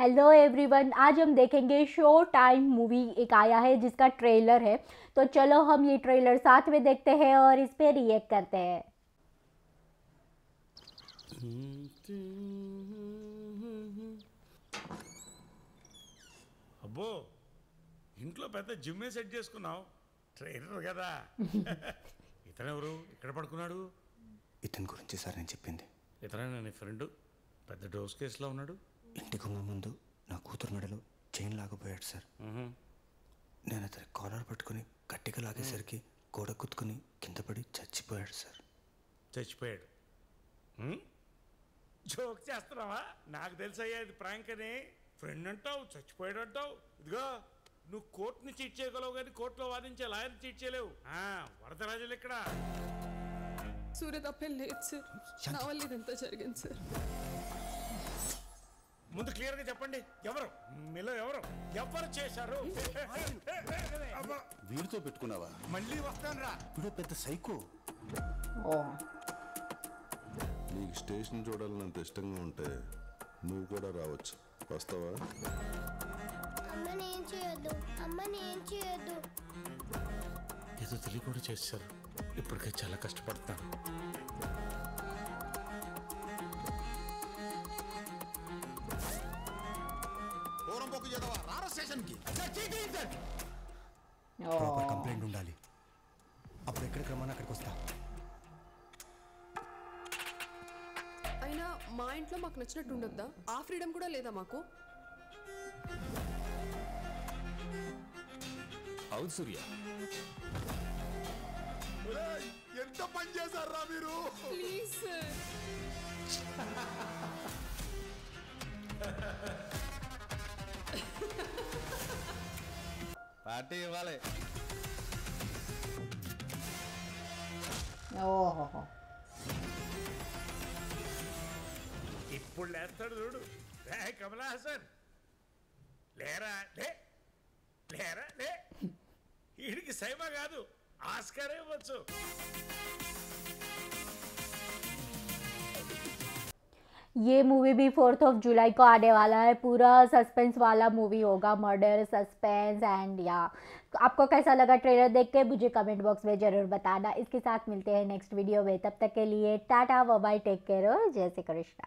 Hello everyone, आज हम देखेंगे शो टाइम मूवी एक आया है जिसका ट्रेलर है। तो चलो हम ये ट्रेलर साथ में देखते हैं और इस पे रिएक्ट करते हैं। అబ్బో ఇంట్లో పెద్ద జిమ్మే సెట్ చేసుకున్నావు. ట్రైనర్ కదా. ఇతనెవరు ఇక్కడ పడుకున్నాడు? ఇతని గురించి సార్ నేను చెప్పింది. ఇతనే నీ ఫ్రెండ్? పెద్ద డోస్ కేసులో ఉన్నాడు. ఇంటికి ముందు నా కూతురు మెడలో చైన్ లాగపోయాడు సార్. నేను అతని కాలర్ పట్టుకుని గట్టిగా లాగేసరికి గోడ కుత్తుకుని కింద పడి చచ్చిపోయాడు సార్. చచ్చిపోయాడు? జోక్ చేస్తున్నావా? నాకు తెలుసయ్యా ఇది ప్రాంక్ అని. ఫ్రెండ్ అంటావు, చచ్చిపోయాడు అంటావు. ఇదిగో నువ్వు కోర్టుని చీట్ చేయగలవు కానీ కోర్టులో వాదించే లాయర్ని చీట్ చేయలేవు. వరదరాజులు ఇక్కడ. సూర్య తప్పేం లేదు సార్, నా వల్ల ఇదంతా జరిగింది సార్. ముందు క్లియర్ గా చెప్పండి, ఎవరు మీలో ఎవరు చేశారు? వీడితో పెట్టుకున్నావా? మళ్ళీ వస్తాను రా. వీడు పెద్ద సైకో. నీకు స్టేషన్ చూడాలన్నంత ఇష్టంగా ఉంటే నువ్వు కూడా రావచ్చు. వస్తావా? ఏదో తెలియ కూడా చేశారు. ఇప్పటికే చాలా కష్టపడతాను. ప్రాపర్ కంప్లైంట్ ఉండాలి. అప్పుడు ఎక్కడికి రమ్మని అక్కడికి వస్తా. అయినా మా ఇంట్లో మాకు నచ్చినట్టు ఉండొద్దా? ఆ ఫ్రీడమ్ కూడా లేదా మాకు? అవును సూర్య, ఎంత పని చేశారా మీరు? Please sir. పార్టీ ఇవ్వాలి. ఇప్పుడు లేస్తాడు చూడు. కమలా హాసన్ లేరా లే, లేరా లే. వీడికి సైమా కాదు, ఆస్కార్ ఇవ్వచ్చు. ये मूवी भी 4 जुलाई को आने वाला है। पूरा सस्पेंस वाला मूवी होगा, मर्डर सस्पेंस एंड या आपको कैसा लगा ट्रेलर देख के मुझे कमेंट बॉक्स में ज़रूर बताना। इसके साथ मिलते हैं नेक्स्ट वीडियो में, तब तक के लिए tata bye bye, take care, जय श्री कृष्णा।